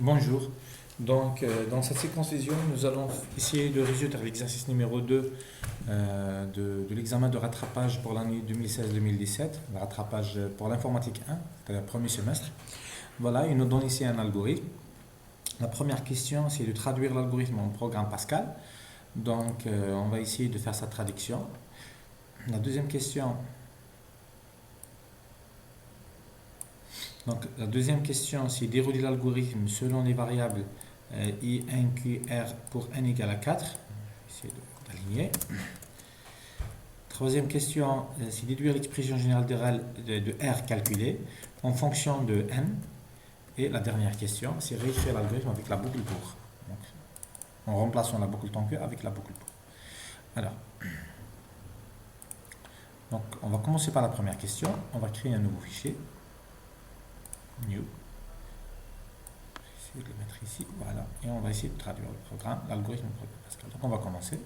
Bonjour. Dans cette séquence visio, nous allons essayer de résoudre l'exercice numéro 2 de l'examen de rattrapage pour l'année 2016-2017, le rattrapage pour l'informatique 1, c'est-à-dire le premier semestre. Voilà, il nous donne ici un algorithme. La première question, c'est de traduire l'algorithme en programme Pascal. On va essayer de faire sa traduction. La deuxième question, c'est dérouler l'algorithme selon les variables I1, Q, R pour n égale à 4. Je vais essayer d'aligner. Troisième question, c'est déduire l'expression générale de R calculée en fonction de n. Et la dernière question, c'est réécrire l'algorithme avec la boucle pour. En remplaçant la boucle tant que avec la boucle pour. Alors, on va commencer par la première question. On va créer un nouveau fichier. New. Je vais le mettre ici, voilà, et on va essayer de traduire le programme, l'algorithme Pascal. Donc on va commencer.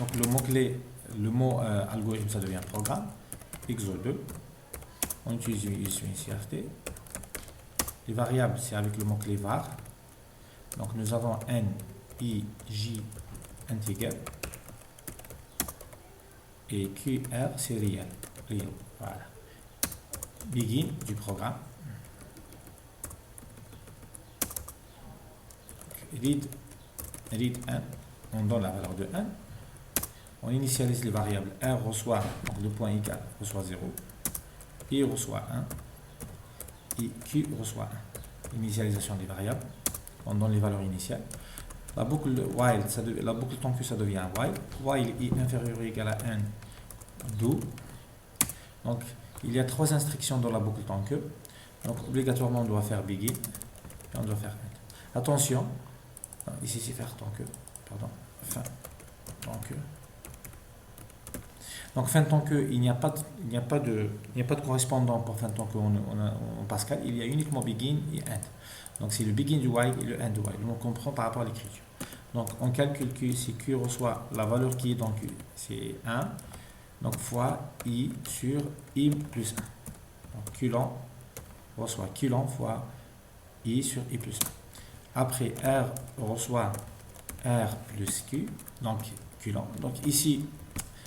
Donc le mot-clé, le mot algorithme, ça devient programme. Exo2. On utilise une CRT. Les variables, c'est avec le mot-clé var. Donc nous avons n, i, j, integer. Et qr, c'est réel. Voilà. Begin du programme. Read 1, on donne la valeur de 1. On initialise les variables. R reçoit, donc le point égal reçoit 0. I reçoit 1. Et Q reçoit 1. Initialisation des variables. On donne les valeurs initiales. La boucle while, la boucle tant que ça devient un while. While i inférieur ou égal à 1, do. Donc, il y a 3 instructions dans la boucle tant que. Donc, obligatoirement, on doit faire begin. Et on doit faire end. Attention. Ici, c'est faire tant que. Pardon. Fin tant que. Donc, fin tant que, il n'y a pas de correspondant pour fin tant que en Pascal. Il y a uniquement begin et end. Donc, c'est le begin du while et le end du while. On comprend par rapport à l'écriture. Donc, on calcule Q. Si Q reçoit la valeur qui est dans Q, c'est 1. Donc, fois I sur I plus 1. Donc, Qlong reçoit Qlong fois I sur I plus 1. Après, R reçoit R plus Q, donc Qlong. Donc ici,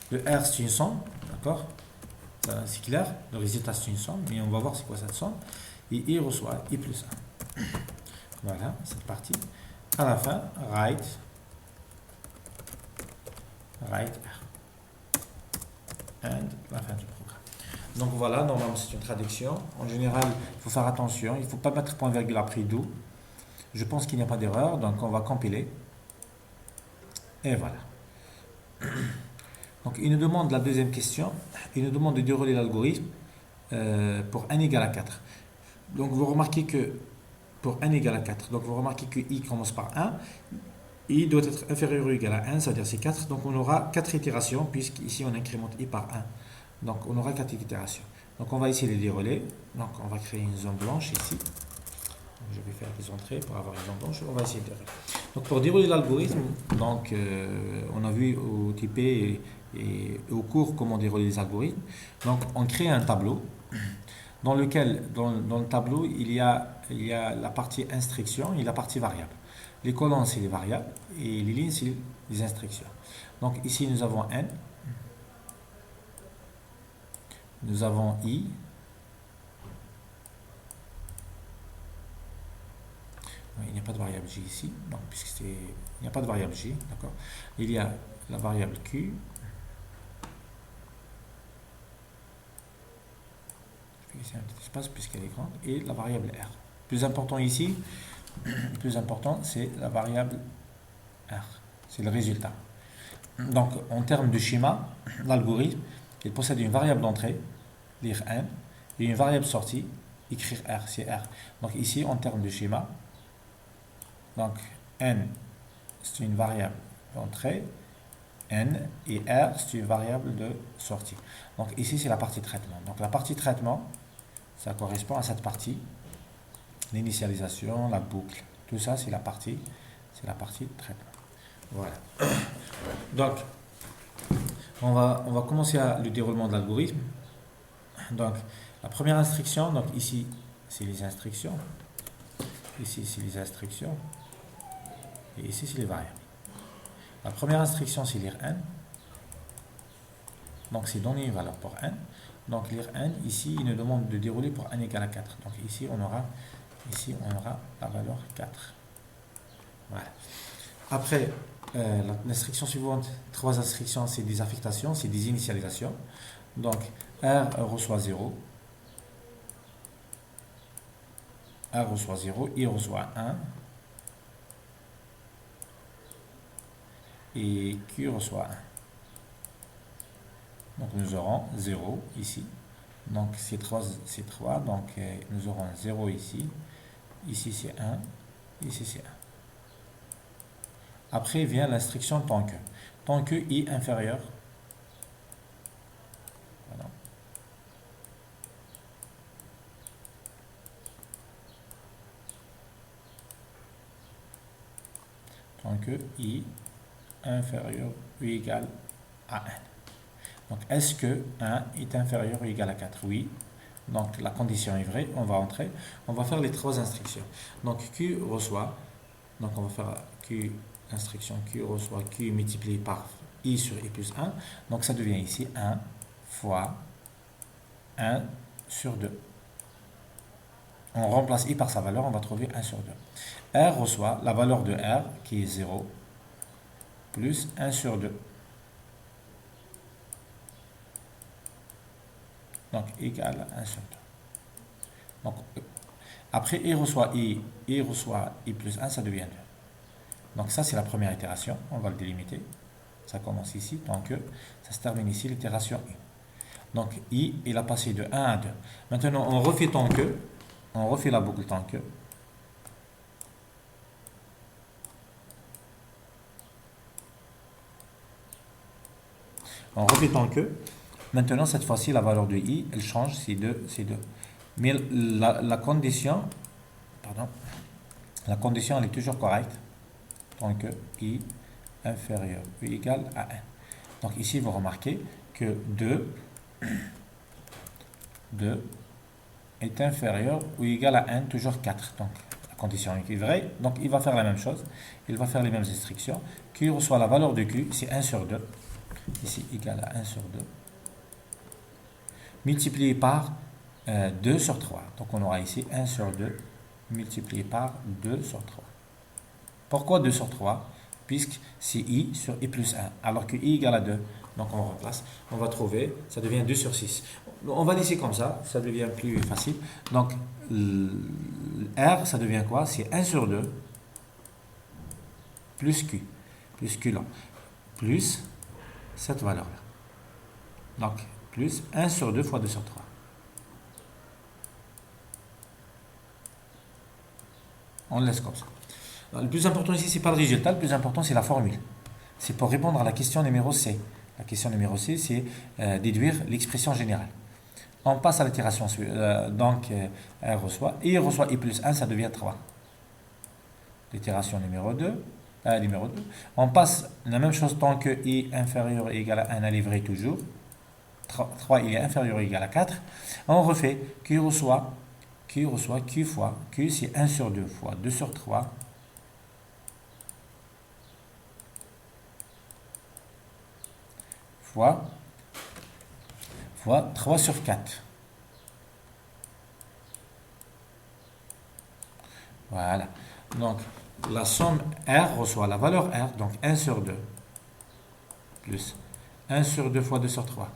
le R c'est une somme, d'accord? C'est clair, le résultat c'est une somme, mais on va voir c'est quoi cette somme. Et I reçoit I plus 1. Voilà, cette partie. À la fin, write R. And la fin du programme. Donc voilà, normalement c'est une traduction. En général, il faut faire attention, il ne faut pas mettre point virgule après do. Je pense qu'il n'y a pas d'erreur, donc on va compiler. Et voilà. Donc il nous demande la deuxième question. Il nous demande de dérouler l'algorithme pour n égale à 4. Donc vous remarquez que pour n égale à 4, donc vous remarquez que i commence par 1. I doit être inférieur ou égal à 1, c'est-à-dire c'est 4. Donc on aura 4 itérations, puisqu'ici on incrémente i par 1. Donc on aura 4 itérations. Donc on va essayer de les dérouler. Donc on va créer une zone blanche ici. Je vais faire des entrées pour avoir une zone blanche. On va essayer de dérouler. Donc pour dérouler l'algorithme, on a vu au TP et au cours comment dérouler les algorithmes. Donc on crée un tableau dans lequel, dans le tableau, il y a la partie instruction et la partie variable. Les colonnes, c'est les variables et les lignes, c'est les instructions. Donc ici, nous avons n, nous avons i, il n'y a pas de variable j ici, donc il n'y a pas de variable j, d'accord. Il y a la variable q, je vais laisser un petit espace puisqu'elle est grande, et la variable r. Plus important ici, c'est la variable r, c'est le résultat. Donc en termes de schéma, l'algorithme, il possède une variable d'entrée, lire n, et une variable sortie, écrire r, c'est r. Donc ici, en termes de schéma, donc n c'est une variable d'entrée, n et r c'est une variable de sortie. Donc ici c'est la partie traitement. Donc la partie traitement, ça correspond à cette partie, l'initialisation, la boucle, tout ça c'est la partie traitement. Voilà. Donc on va commencer le déroulement de l'algorithme. Donc la première instruction, donc ici c'est les instructions. Ici, c'est les instructions. Et ici, c'est les variables. La première instruction, c'est lire n. Donc, c'est donner une valeur pour n. Donc, lire n, ici, il nous demande de dérouler pour n égale à 4. Donc, ici, on aura la valeur 4. Voilà. Après, l'instruction suivante, 3 instructions, c'est des affectations, c'est des initialisations. Donc, R reçoit 0. R reçoit 0, I reçoit 1. Et Q reçoit 1. Donc, nous aurons 0 ici. Donc, c'est 3. Donc, nous aurons 0 ici. Ici, c'est 1. Ici, c'est 1. Après vient l'instruction tant que. Tant que I inférieur. Voilà. Tant que I inférieur ou égal à 1. Donc, est-ce que 1 est inférieur ou égal à 4? Oui. Donc, la condition est vraie. On va entrer. On va faire les 3 instructions. Donc, Q reçoit. Donc, on va faire Q, instruction Q reçoit Q multiplié par I sur I plus 1. Donc, ça devient ici 1 fois 1 sur 2. On remplace I par sa valeur. On va trouver 1 sur 2. R reçoit la valeur de R qui est 0 plus 1 sur 2. Donc, égal à 1 sur 2. Donc, après, I reçoit I plus 1, ça devient 2. Donc, ça, c'est la première itération. On va le délimiter. Ça commence ici, tant que ça se termine ici, l'itération I. Donc, I, il a passé de 1 à 2. Maintenant, on refait tant que. On refait la boucle tant que. On refait tant que. Maintenant, cette fois-ci, la valeur de I, elle change, c'est 2, c'est 2. Mais la condition, la condition, elle est toujours correcte. Tant que I inférieur ou égal à 1. Donc ici, vous remarquez que 2 est inférieur ou égal à 1, toujours 4. Donc la condition est vraie. Donc il va faire la même chose. Il va faire les mêmes instructions. Q reçoit la valeur de Q, c'est 1 sur 2. Ici, égal à 1 sur 2. Multiplié par 2 sur 3. Donc on aura ici 1 sur 2 multiplié par 2 sur 3. Pourquoi 2 sur 3? Puisque c'est I sur I plus 1, alors que I égale à 2. Donc on remplace, on va trouver, ça devient 2 sur 6. On va laisser comme ça devient plus facile. Donc R, ça devient quoi? C'est 1 sur 2 plus Q là, plus cette valeur-là. Donc plus 1 sur 2 fois 2 sur 3. On le laisse comme ça. Le plus important ici, c'est pas le résultat, le plus important, c'est la formule. C'est pour répondre à la question numéro C. La question numéro C, c'est déduire l'expression générale. On passe à l'itération suivante. Donc, R reçoit, et il reçoit I plus 1, ça devient 3. L'itération numéro 2. On passe la même chose tant que I inférieur ou égal à 1, elle est vraie toujours. 3, il est inférieur ou égal à 4. On refait, Q reçoit Q fois Q, c'est 1 sur 2 fois 2 sur 3. Fois 3 sur 4. Voilà. Donc, la somme R reçoit la valeur R, donc 1 sur 2, plus 1 sur 2 fois 2 sur 3,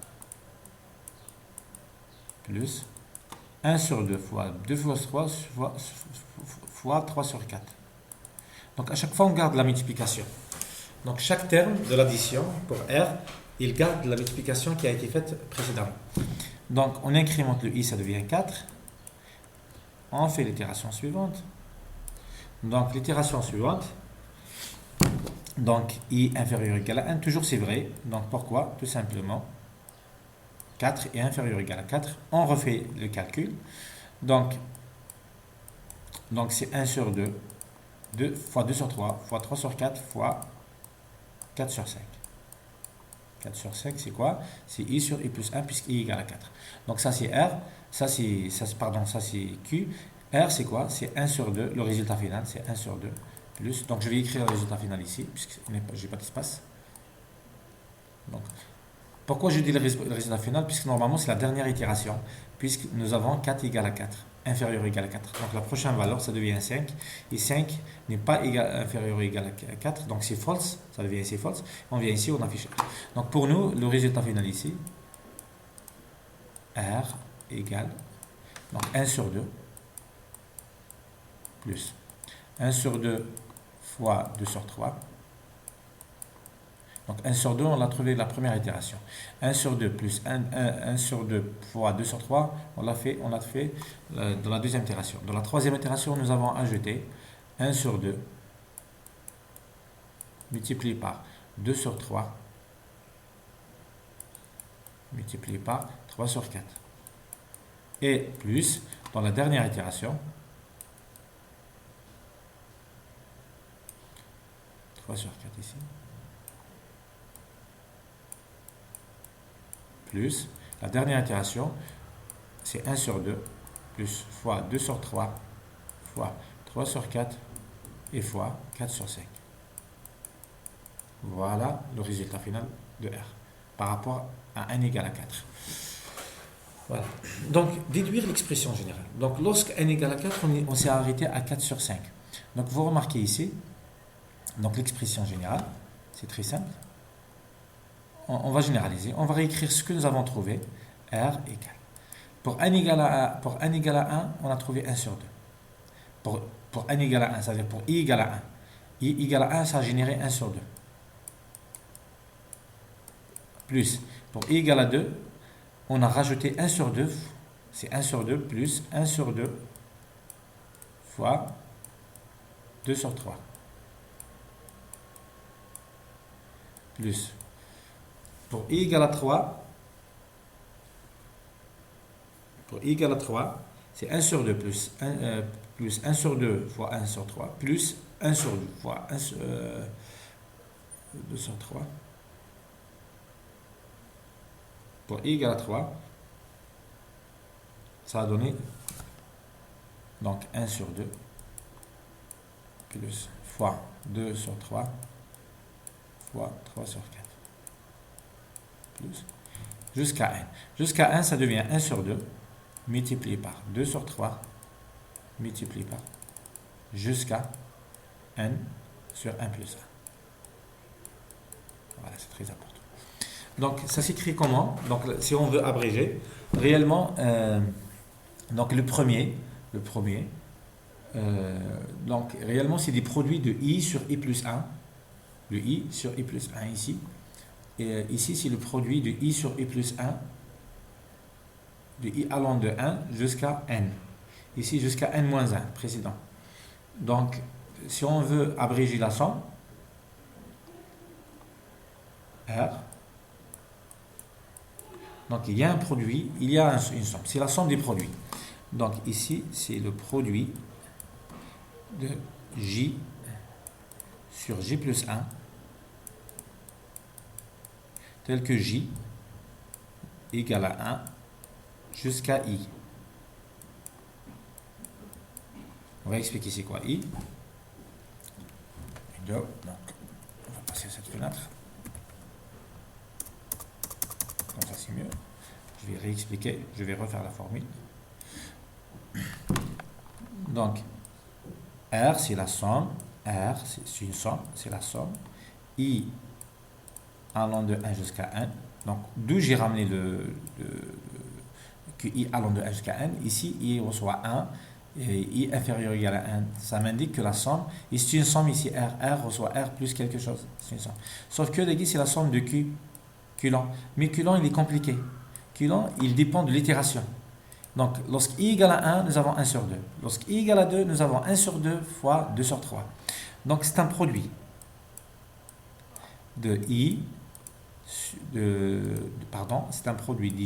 plus 1 sur 2 fois 2 fois 3 fois 3 sur 4. Donc, à chaque fois, on garde la multiplication. Donc, chaque terme de l'addition pour R, il garde la multiplication qui a été faite précédemment. Donc, on incrémente le I, ça devient 4. On fait l'itération suivante. Donc, l'itération suivante, donc I inférieur ou égal à 1, toujours c'est vrai. Donc, pourquoi? Tout simplement, 4 est inférieur ou égal à 4. On refait le calcul. Donc c'est 1 sur 2, 2 fois 2 sur 3, fois 3 sur 4, fois 4 sur 5. 4 sur 5, c'est quoi? C'est I sur I plus 1, puisque I égale à 4. Donc ça, c'est R. Ça, c'est Q. R, c'est quoi? C'est 1 sur 2. Le résultat final, c'est 1 sur 2 plus. Donc, je vais écrire le résultat final ici, puisque je n'ai pas d'espace. Donc, pourquoi je dis le résultat final? Puisque normalement, c'est la dernière itération, puisque nous avons 4 égale à 4, inférieur ou égal à 4. Donc, la prochaine valeur, ça devient 5. Et 5 n'est pas inférieur ou égal à 4. Donc, c'est false. Ça devient ici false. On vient ici, on affiche. Donc, pour nous, le résultat final ici, R égale donc 1 sur 2 plus 1 sur 2 fois 2 sur 3. Donc 1 sur 2, on l'a trouvé la première itération. 1 sur 2 plus 1 sur 2 fois 2 sur 3, on l'a fait dans la deuxième itération. Dans la troisième itération, nous avons ajouté 1 sur 2 multiplié par 2 sur 3 multiplié par 3 sur 4. Et plus, dans la dernière itération, 3 sur 4 ici, plus, la dernière itération, c'est 1 sur 2, plus, fois 2 sur 3, fois 3 sur 4, et fois 4 sur 5. Voilà le résultat final de R, par rapport à 1 égale à 4. Voilà. Donc, déduire l'expression générale. Donc, lorsque n égale à 4, on s'est arrêté à 4 sur 5. Donc, vous remarquez ici, donc l'expression générale, c'est très simple. On va généraliser. On va réécrire ce que nous avons trouvé. R égale. Pour n égale à 1, on a trouvé 1 sur 2. Pour n égale à 1, c'est-à-dire pour i égale à 1. I égale à 1, ça a généré 1 sur 2. Plus, pour i égale à 2, on a rajouté 1 sur 2, c'est 1 sur 2 plus 1 sur 2 fois 2 sur 3. Plus, pour i égale à 3, c'est 1 sur 2 plus 1 sur 2 fois 1 sur 3, plus 1 sur 2 fois 1 sur 2 sur 3. Pour i égale à 3, ça a donné donc 1 sur 2 plus fois 2 sur 3 fois 3 sur 4 plus jusqu'à n. Jusqu'à 1, ça devient 1 sur 2 multiplié par 2 sur 3 multiplié par jusqu'à n sur 1 plus 1. Voilà, c'est très important. Donc, ça s'écrit comment? Donc, si on veut abréger, réellement, donc le premier, donc réellement, c'est des produits de i sur i plus 1. Le i sur i plus 1 ici. Et ici, c'est le produit de i sur i plus 1, de i allant de 1 jusqu'à n. Ici, jusqu'à n moins 1, précédent. Donc, si on veut abréger la somme, R, donc il y a un produit, il y a une somme. C'est la somme des produits. Donc ici, c'est le produit de J sur J plus 1, tel que J égale à 1 jusqu'à I. On va expliquer c'est quoi I. Donc, on va passer à cette fenêtre. Comme ça, c'est mieux. Je vais réexpliquer, je vais refaire la formule. Donc, R, c'est la somme. R, c'est une somme, c'est la somme. I allant de 1 jusqu'à n. Donc, d'où j'ai ramené que I allant de 1 jusqu'à n. Ici, I reçoit 1. Et I inférieur ou égal à 1. Ça m'indique que la somme, et c'est une somme ici, R. R reçoit R plus quelque chose. C'est une somme. Sauf que, les gars, c'est la somme de Q. Qlong. Mais Qlong, il est compliqué. Qlong, il dépend de l'itération. Donc, lorsque I égale à 1, nous avons 1 sur 2. Lorsque I égale à 2, nous avons 1 sur 2 fois 2 sur 3. Donc, c'est un produit de I, c'est un produit de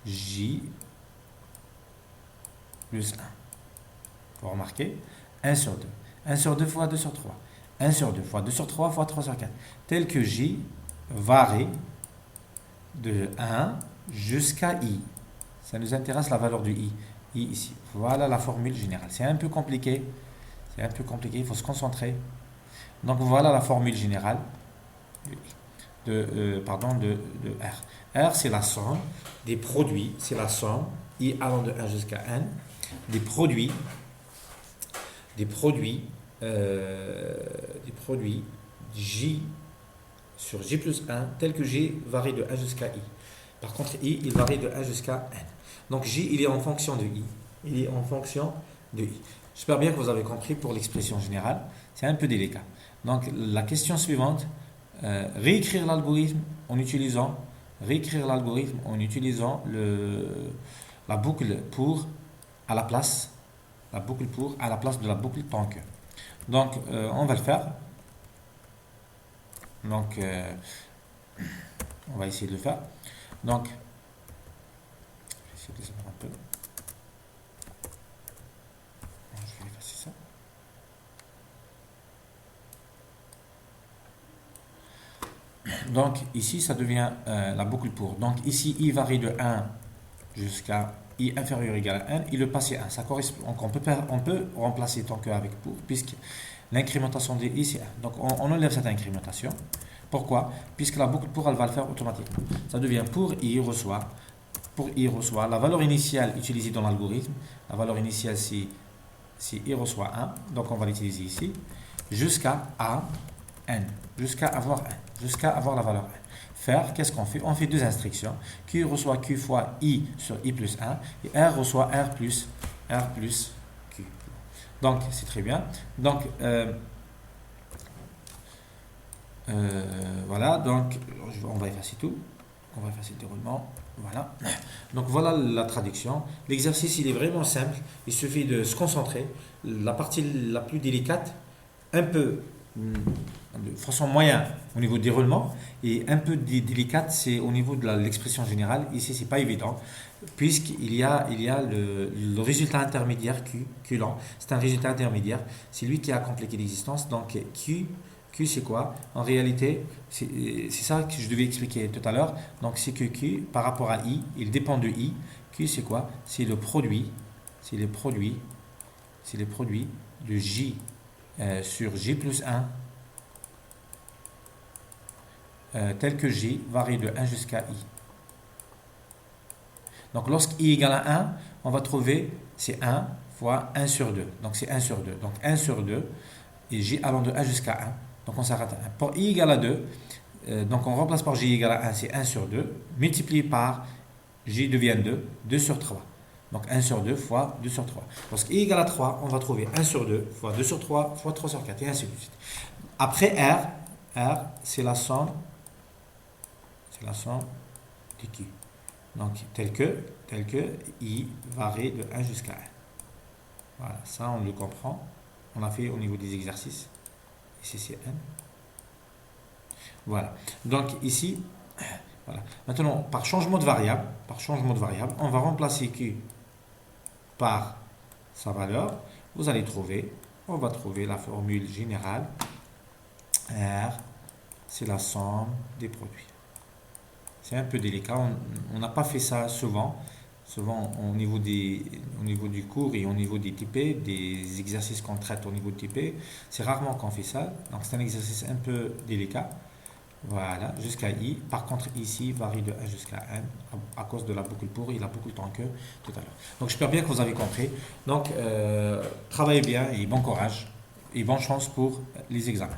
J plus 1. Vous remarquez, 1 sur 2. 1 sur 2 fois 2 sur 3. 1 sur 2 fois 2 sur 3 fois 3 sur 4. Tel que J varie de 1 jusqu'à I. Ça nous intéresse la valeur du I. I ici. Voilà la formule générale. C'est un peu compliqué. C'est un peu compliqué, il faut se concentrer. Donc voilà la formule générale de R. R, c'est la somme des produits, c'est la somme, I allant de 1 jusqu'à N, des produits, J sur J plus 1, tel que J varie de 1 jusqu'à I. Par contre, I, il varie de 1 jusqu'à N. Donc J, il est en fonction de I. Il est en fonction de I. J'espère bien que vous avez compris pour l'expression générale. C'est un peu délicat. Donc la question suivante, réécrire l'algorithme en utilisant la boucle pour à la place de la boucle tant que. Donc on va le faire. Donc on va essayer de le faire. Donc essayer de descendre un peu. Je vais effacer ça. Donc ici ça devient la boucle pour. Donc ici I varie de 1 jusqu'à I inférieur ou égal à 1 et le passé 1. Ça correspond. Donc on peut remplacer tant que avec pour, puisque l'incrémentation de I c'est 1. Donc on enlève cette incrémentation. Pourquoi? Puisque la boucle pour elle va le faire automatiquement. Ça devient pour I reçoit la valeur initiale utilisée dans l'algorithme. La valeur initiale c'est I reçoit 1. Donc on va l'utiliser ici. Jusqu'à A N. Jusqu'à avoir 1. Jusqu'à avoir la valeur 1. Faire, qu'est-ce qu'on fait? On fait deux instructions. Q reçoit Q fois I sur I plus 1 et R reçoit R plus Q. Donc, c'est très bien. Donc, voilà. Donc, on va effacer tout. On va effacer le déroulement. Voilà. Donc, voilà la traduction. L'exercice, il est vraiment simple. Il suffit de se concentrer. La partie la plus délicate, un peu de façon moyenne au niveau du déroulement et un peu délicate c'est au niveau de l'expression générale. Ici c'est pas évident puisqu'il y a le résultat intermédiaire Q lent, c'est un résultat intermédiaire, c'est lui qui a compliqué l'existence. Donc Q c'est quoi en réalité? C'est ça que je devais expliquer tout à l'heure. Donc c'est que Q par rapport à I, il dépend de I. Q c'est quoi? C'est le produit de J sur J plus 1 tel que J varie de 1 jusqu'à I. Donc lorsque I égale à 1, on va trouver c'est 1 fois 1 sur 2. Donc c'est 1 sur 2. Donc 1 sur 2 et J allant de 1 jusqu'à 1. Donc on s'arrête à 1. Pour I égale à 2, donc on remplace par J égale à 1, c'est 1 sur 2. Multiplié par J devient 2, 2 sur 3. Donc 1 sur 2 fois 2 sur 3. Lorsque I égale à 3, on va trouver 1 sur 2 fois 2 sur 3 fois 3 sur 4 et ainsi de suite. Après R c'est la somme de Q. Donc tel que I varie de 1 jusqu'à 1. Voilà, ça on le comprend. On a fait au niveau des exercices. Ici c'est N. Voilà. Donc ici, voilà. Maintenant, par changement de variable, on va remplacer Q par sa valeur. On va trouver la formule générale. R, c'est la somme des produits. C'est un peu délicat. On n'a pas fait ça souvent. Souvent au niveau du cours et au niveau des TP, des exercices qu'on traite au niveau de TP, c'est rarement qu'on fait ça. Donc c'est un exercice un peu délicat. Voilà, jusqu'à I. Par contre, ici, varie de 1 jusqu'à N à cause de la boucle pour et la boucle tant que tout à l'heure. Donc j'espère bien que vous avez compris. Donc travaillez bien et bon courage et bonne chance pour les examens.